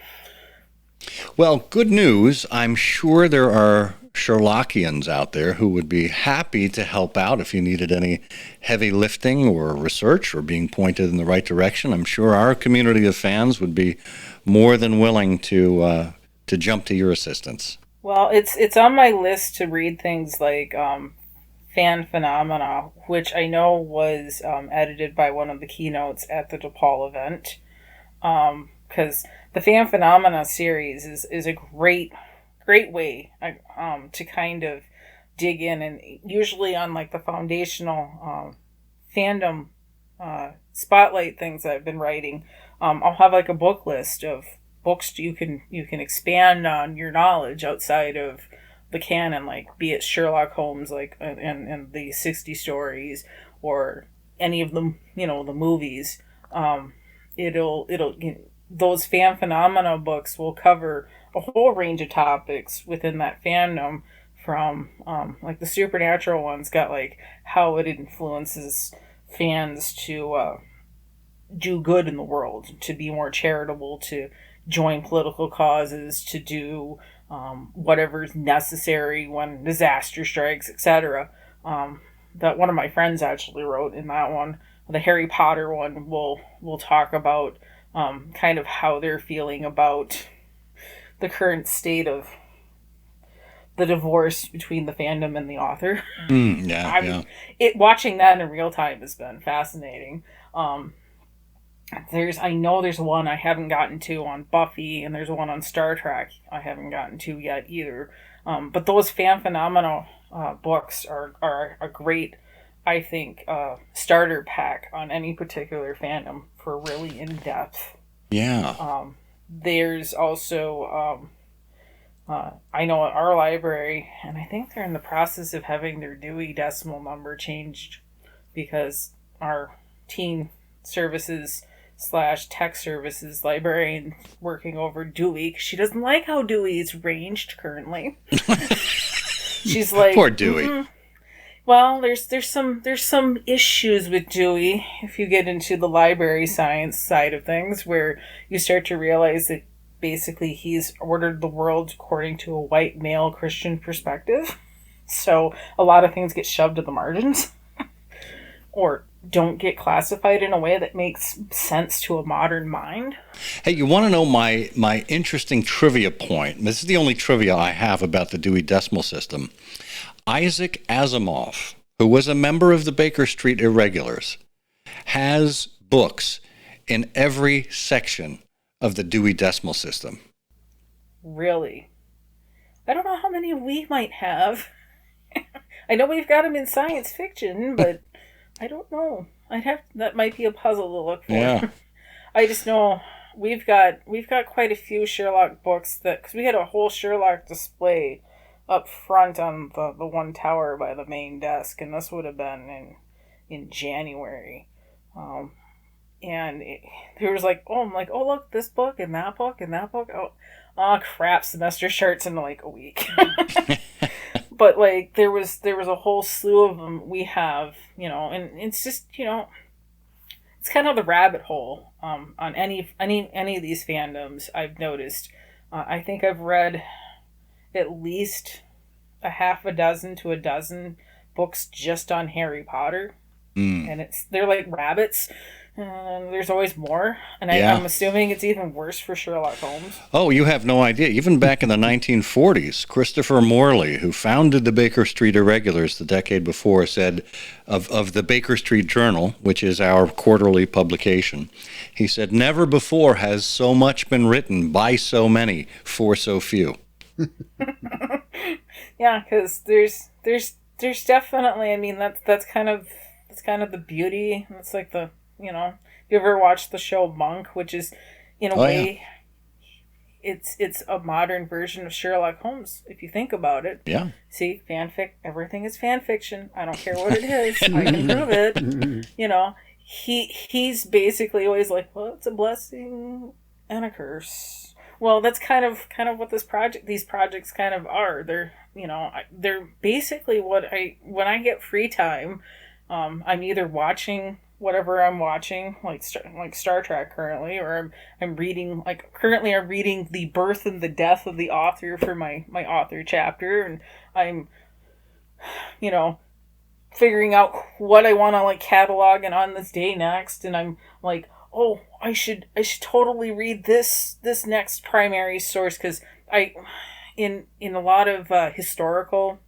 Well, good news. I'm sure there are Sherlockians out there who would be happy to help out if you needed any heavy lifting or research or being pointed in the right direction. I'm sure our community of fans would be more than willing to jump to your assistance. Well, it's on my list to read things like Fan Phenomena, which I know was edited by one of the keynotes at the DePaul event. Because the Fan Phenomena series is a great way to kind of dig in, and usually on like the foundational fandom spotlight things that I've been writing, I'll have like a book list of books you can expand on your knowledge outside of the canon, like be it Sherlock Holmes, like and the 60 stories, or any of the the movies. Those Fan Phenomena books will cover a whole range of topics within that fandom, from like the supernatural ones got like how it influences fans to do good in the world, to be more charitable, to join political causes, to do whatever's necessary when disaster strikes, etc. That one of my friends actually wrote in that one. The Harry Potter one will talk about kind of how they're feeling about the current state of the divorce between the fandom and the author. Watching that in real time has been fascinating. I know there's one I haven't gotten to on Buffy, and there's one on Star Trek I haven't gotten to yet either. But those Fan Phenomena books are a great, I think, starter pack on any particular fandom for really in-depth. Yeah. There's also, I know at our library, and I think they're in the process of having their Dewey Decimal number changed because our teen services / tech services librarian working over Dewey, 'cause she doesn't like how Dewey is ranged currently. She's like, poor Dewey. Mm-hmm. Well, there's some issues with Dewey if you get into the library science side of things, where you start to realize that basically he's ordered the world according to a white male Christian perspective. So a lot of things get shoved to the margins or don't get classified in a way that makes sense to a modern mind. Hey, you want to know my interesting trivia point? This is the only trivia I have about the Dewey Decimal System. Isaac Asimov, who was a member of the Baker Street Irregulars, has books in every section of the Dewey Decimal System. Really? I don't know how many we might have. I know we've got them in science fiction, but I don't know. That might be a puzzle to look for. Yeah. I just know we've got quite a few Sherlock books because we had a whole Sherlock display up front on the one tower by the main desk, and this would have been in January. And there was like, I'm like, oh look, this book and that book and that book. Oh crap! Semester starts in like a week. But like there was a whole slew of them we have, and it's just it's kind of the rabbit hole on any of these fandoms. I've noticed. I think I've read at least a half a dozen to a dozen books just on Harry Potter, and they're like rabbits. And there's always more, and I'm assuming it's even worse for Sherlock Holmes. Oh, you have no idea. Even back in the 1940s, Christopher Morley, who founded the Baker Street Irregulars the decade before, said of the Baker Street Journal, which is our quarterly publication, he said, "Never before has so much been written by so many for so few." Yeah, because there's definitely. I mean, that's kind of the beauty. It's like the You ever watched the show Monk, which is, in a way, it's a modern version of Sherlock Holmes, if you think about it. Yeah. See, fanfic, everything is fan fiction. I don't care what it is. I can prove it. You know, he's basically always like, well, it's a blessing and a curse. Well, that's kind of what these projects kind of are. They're basically when I get free time, I'm either watching whatever I'm watching, like Star Trek currently, or I'm reading, like currently I'm reading The Birth and the Death of the Author for my author chapter, and I'm, figuring out what I want to like catalog and on this day next, and I'm like, oh, I should totally read this next primary source, because in a lot of historical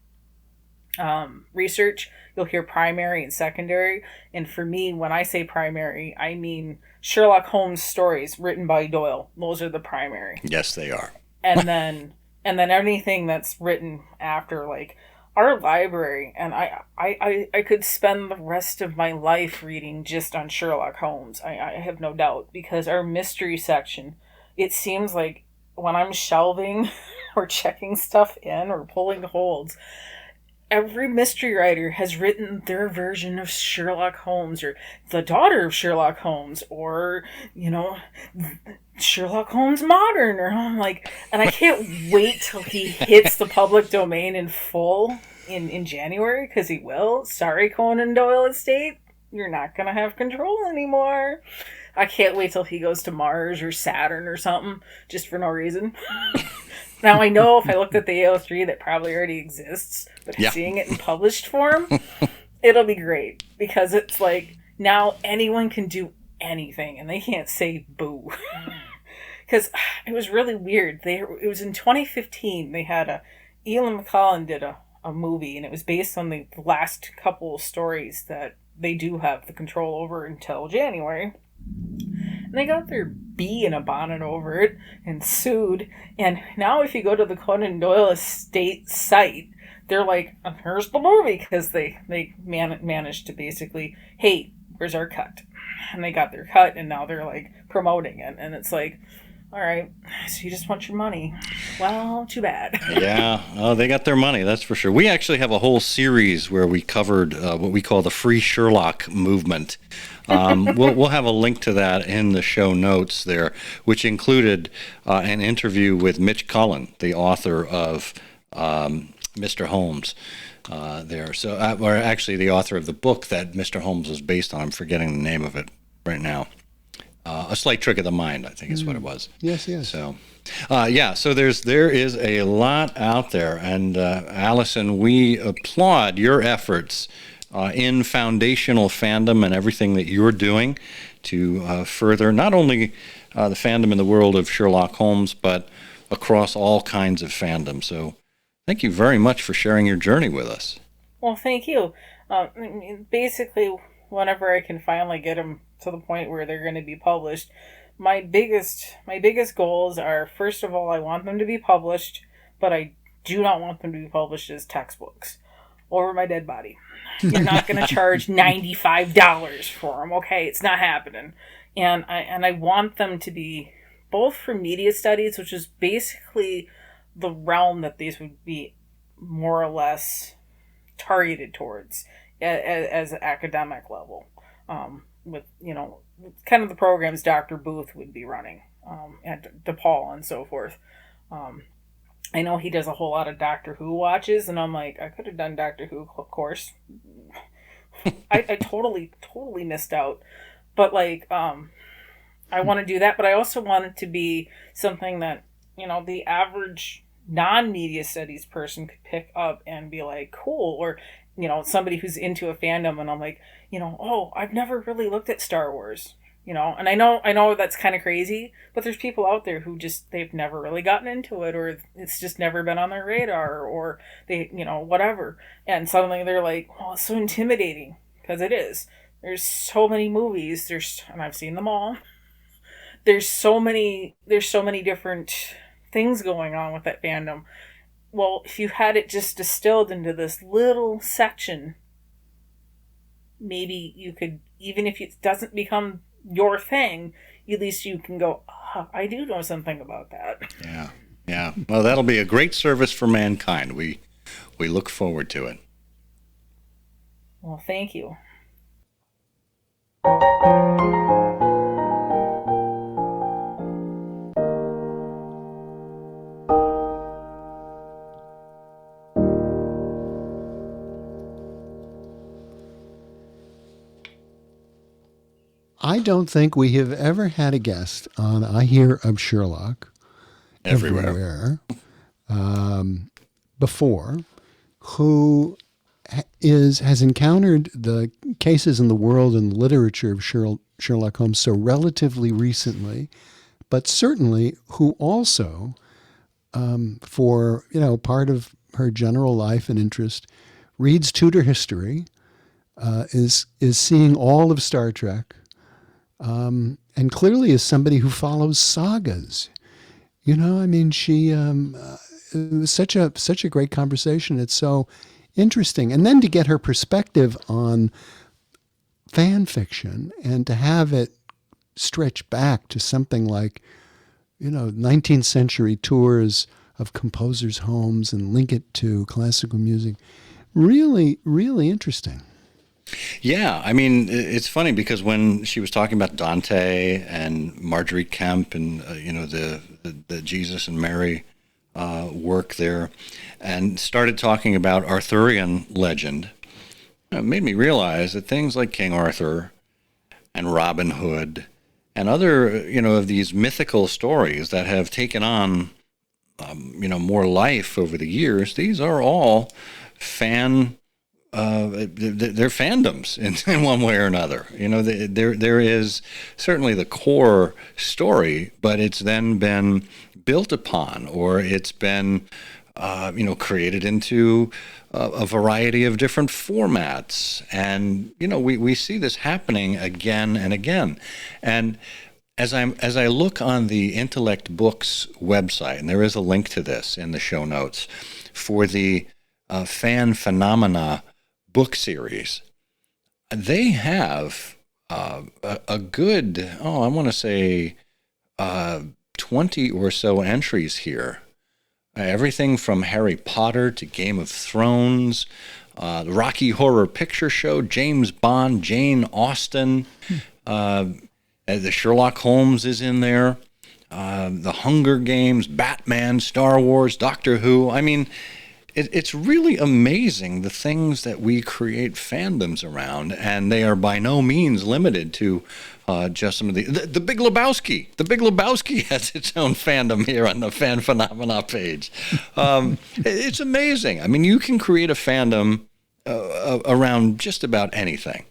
research, you'll hear primary and secondary. And for me, when I say primary, I mean Sherlock Holmes stories written by Doyle. Those are the primary. Yes, they are. And then anything that's written after, like our library, and I could spend the rest of my life reading just on Sherlock Holmes. I have no doubt, because our mystery section, it seems like when I'm shelving or checking stuff in or pulling holds, every mystery writer has written their version of Sherlock Holmes, or the daughter of Sherlock Holmes, or, Sherlock Holmes modern, or I'm like, and I can't wait till he hits the public domain in full in January, because he will. Sorry, Conan Doyle estate, you're not going to have control anymore. I can't wait till he goes to Mars or Saturn or something, just for no reason. Now, I know if I looked at the AO3, that probably already exists, but seeing it in published form, it'll be great, because it's like, now anyone can do anything, and they can't say boo. Because it was really weird. It was in 2015, they had Ian McCullen did a movie, and it was based on the last couple of stories that they do have the control over until January. And they got their bee in a bonnet over it and sued. And now if you go to the Conan Doyle estate site, they're like, here's the movie, because they managed to basically, hey, where's our cut? And they got their cut, and now they're like promoting it. And it's like, all right, so you just want your money. Well, too bad. Yeah, oh, they got their money, that's for sure. We actually have a whole series where we covered what we call the Free Sherlock movement. We'll have a link to that in the show notes there, which included an interview with Mitch Cullen, the author of Mr. Holmes there. So, or actually the author of the book that Mr. Holmes was based on. I'm forgetting the name of it right now. A Slight Trick of the Mind, I think is what it was. Yes. So, so there is a lot out there, and Allison, we applaud your efforts in foundational fandom and everything that you're doing to further not only the fandom in the world of Sherlock Holmes, but across all kinds of fandom. So thank you very much for sharing your journey with us. Well, thank you. Basically, whenever I can finally get them to the point where they're going to be published, my biggest goals are, first of all, I want them to be published, but I do not want them to be published as textbooks over my dead body. You're not going to charge $95 for them, okay? It's not happening. And I want them to be both for media studies, which is basically the realm that these would be more or less targeted towards as an academic level, with, kind of the programs Dr. Booth would be running, at DePaul and so forth. I know he does a whole lot of Doctor Who watches, and I'm like, I could have done Doctor Who, of course. I totally missed out. But, like, I want to do that, but I also want it to be something that, the average non-media studies person could pick up and be like, cool, or, somebody who's into a fandom, and I'm like, oh, I've never really looked at Star Wars. And I know that's kind of crazy, but there's people out there who they've never really gotten into it, or it's just never been on their radar, or they, whatever. And suddenly they're like, oh, it's so intimidating, because it is. There's so many movies, and I've seen them all. There's so many different things going on with that fandom. Well, if you had it just distilled into this little section, maybe you could, even if it doesn't become your thing, at least you can go, I do know something about that. Yeah. Yeah. Well, that'll be a great service for mankind. We look forward to it. Well, thank you. I don't think we have ever had a guest on I Hear of Sherlock Everywhere before who has encountered the cases in the world and literature of Sherlock Holmes so relatively recently, but certainly who also, for part of her general life and interest, reads Tudor history, is seeing all of Star Trek, and clearly is somebody who follows sagas. She it was such a great conversation. It's so interesting. And then to get her perspective on fan fiction and to have it stretch back to something like, 19th century tours of composers' homes and link it to classical music. Really, really interesting. Yeah, I mean, it's funny because when she was talking about Dante and Marjorie Kemp and, the Jesus and Mary work there, and started talking about Arthurian legend, it made me realize that things like King Arthur and Robin Hood and other, of these mythical stories that have taken on, more life over the years, these are all they're fandoms in one way or another. There is certainly the core story, but it's then been built upon, or it's been, created into a variety of different formats. And, we see this happening again and again. And as I look on the Intellect Books website, and there is a link to this in the show notes, for the Fan Phenomena book series, they have a good, I want to say 20 or so entries here. Everything from Harry Potter to Game of Thrones, the Rocky Horror Picture Show, James Bond, Jane Austen, the Sherlock Holmes is in there, the Hunger Games, Batman, Star Wars, Doctor Who. I mean, it's really amazing the things that we create fandoms around, and they are by no means limited to just some of the Big Lebowski. The Big Lebowski has its own fandom here on the Fan Phenomena page. It's amazing. I mean, you can create a fandom around just about anything.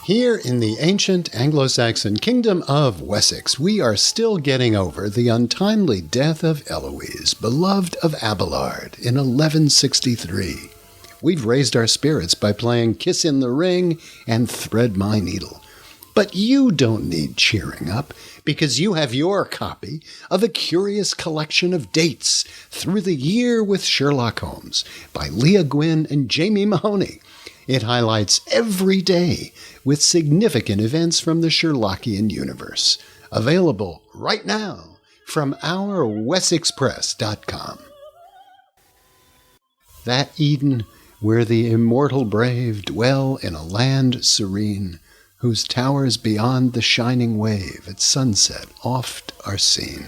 Here in the ancient Anglo-Saxon kingdom of Wessex, we are still getting over the untimely death of Eloise, beloved of Abelard, in 1163. We've raised our spirits by playing Kiss in the Ring and Thread My Needle. But you don't need cheering up, because you have your copy of A Curious Collection of Dates Through the Year with Sherlock Holmes by Leah Gwynn and Jamie Mahoney. It highlights every day with significant events from the Sherlockian universe. Available right now from our wessexpress.com. That Eden where the immortal brave dwell in a land serene, whose towers beyond the shining wave at sunset oft are seen.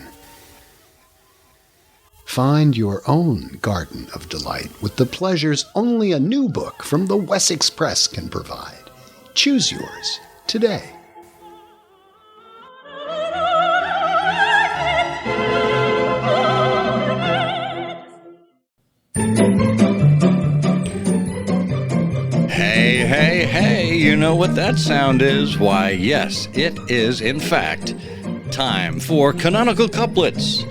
Find your own garden of delight with the pleasures only a new book from the Wessex Press can provide. Choose yours today. Hey, you know what that sound is? Why, yes, it is, in fact, time for Canonical Couplets.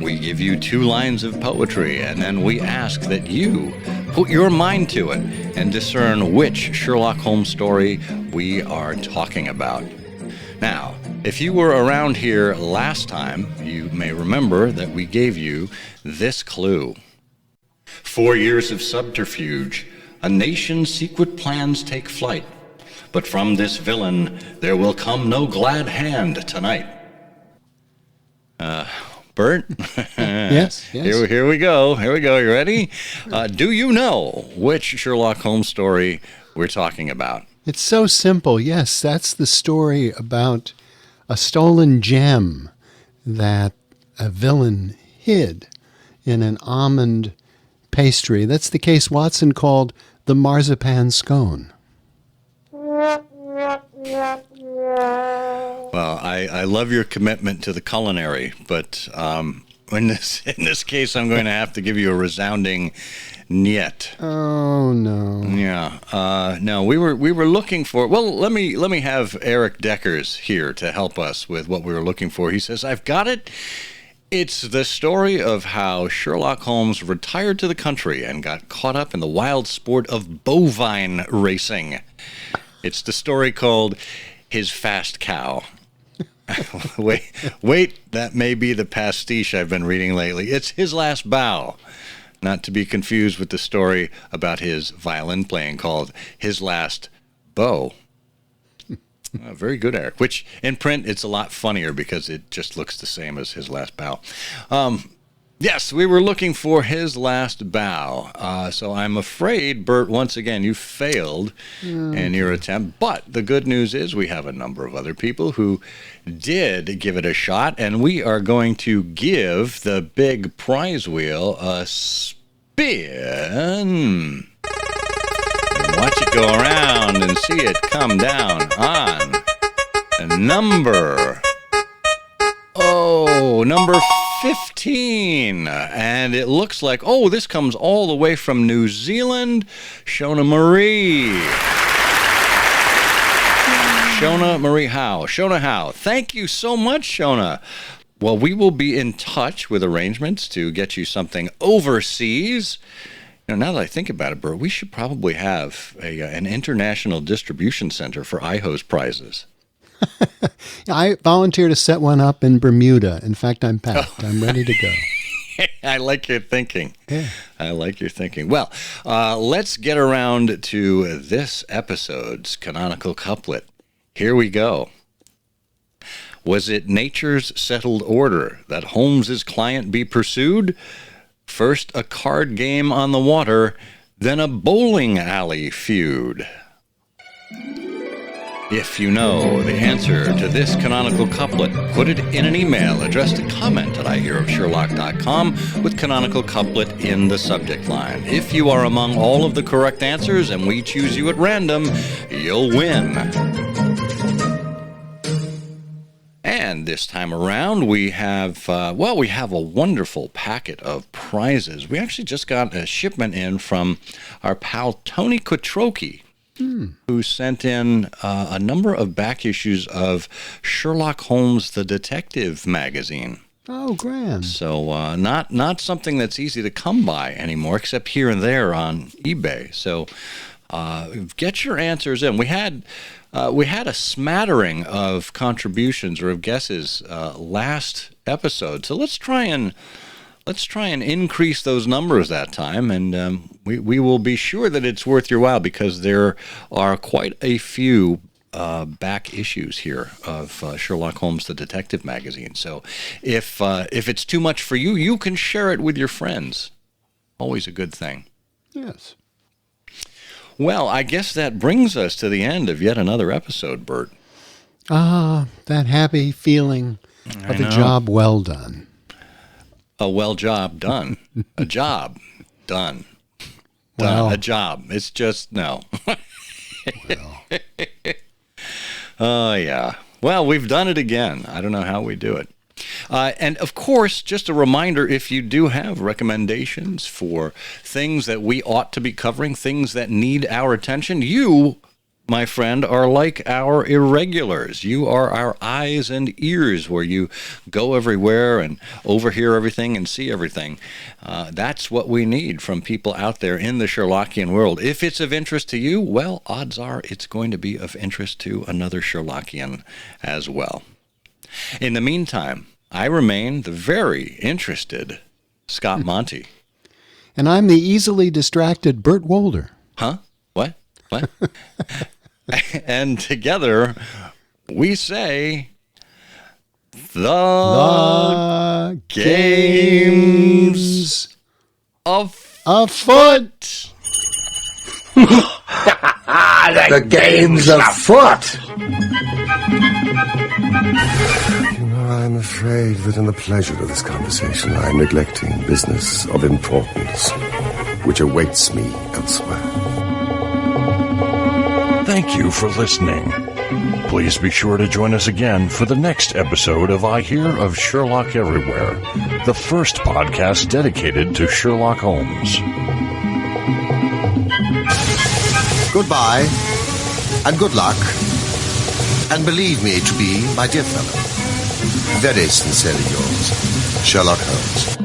We give you 2 lines of poetry, and then we ask that you put your mind to it and discern which Sherlock Holmes story we are talking about. Now, if you were around here last time, you may remember that we gave you this clue. 4 years of subterfuge, A nation's secret plans take flight, but from this villain there will come no glad hand tonight. Bert? Yes. Here we go. You ready? Do you know which Sherlock Holmes story we're talking about? It's so simple. Yes, that's the story about a stolen gem that a villain hid in an almond pastry. That's the case Watson called the marzipan scone. Well, I love your commitment to the culinary, but in this case, I'm going to have to give you a resounding niet. Oh no. Yeah. No, we were looking for. Well, let me have Eric Deckers here to help us with what we were looking for. He says, "I've got it. It's the story of how Sherlock Holmes retired to the country and got caught up in the wild sport of bovine racing. It's the story called His Fast Cow." Wait, that may be the pastiche I've been reading lately. It's His Last Bow, not to be confused with the story about his violin playing called His Last Bow. Very good, Eric. Which, in print, it's a lot funnier because it just looks the same as His Last Bow. Yes, we were looking for His Last Bow. So I'm afraid, Bert, once again, you failed in your attempt. But the good news is we have a number of other people who did give it a shot, and we are going to give the big prize wheel a spin. Watch it go around and see it come down on number 15. And it looks like, this comes all the way from New Zealand. Shona Marie Howe. Thank you so much, Shona. Well, we will be in touch with arrangements to get you something overseas. Now that I think about it, Bert, we should probably have an international distribution center for iHost prizes. I volunteer to set one up in Bermuda. In fact, I'm packed. I'm ready to go. I like your thinking. Yeah. I like your thinking. Well, let's get around to this episode's Canonical Couplet. Here we go. Was it nature's settled order that Holmes's client be pursued? First a card game on the water, then a bowling alley feud. If you know the answer to this canonical couplet, put it in an email addressed to comment@ihearofsherlock.com with canonical couplet in the subject line. If you are among all of the correct answers and we choose you at random, you'll win. And this time around, we have a wonderful packet of prizes. We actually just got a shipment in from our pal Tony Kotroki, who sent in a number of back issues of Sherlock Holmes the Detective magazine. Oh, grand. So not something that's easy to come by anymore, except here and there on eBay. So get your answers in. We had a smattering of contributions or of guesses last episode, so let's try and increase those numbers that time, and we will be sure that it's worth your while because there are quite a few back issues here of Sherlock Holmes the Detective magazine. So if it's too much for you, you can share it with your friends. Always a good thing. Yes. Well, I guess that brings us to the end of yet another episode, Bert. Ah, that happy feeling of a job well done. A well job done. A job done. Well, a job. It's just no. Well. Oh, yeah. Well, we've done it again. I don't know how we do it. And, of course, just a reminder, if you do have recommendations for things that we ought to be covering, things that need our attention, you, my friend, are like our irregulars. You are our eyes and ears where you go everywhere and overhear everything and see everything. That's what we need from people out there in the Sherlockian world. If it's of interest to you, well, odds are it's going to be of interest to another Sherlockian as well. In the meantime, I remain the very interested Scott Monty. And I'm the easily distracted Bert Wolder. Huh? What? What? And together we say the game's afoot. The game's afoot. I'm afraid that in the pleasure of this conversation, I am neglecting business of importance, which awaits me elsewhere. Thank you for listening. Please be sure to join us again for the next episode of I Hear of Sherlock Everywhere, the first podcast dedicated to Sherlock Holmes. Goodbye, and good luck, and believe me to be, my dear fellow, very sincerely yours, Sherlock Holmes.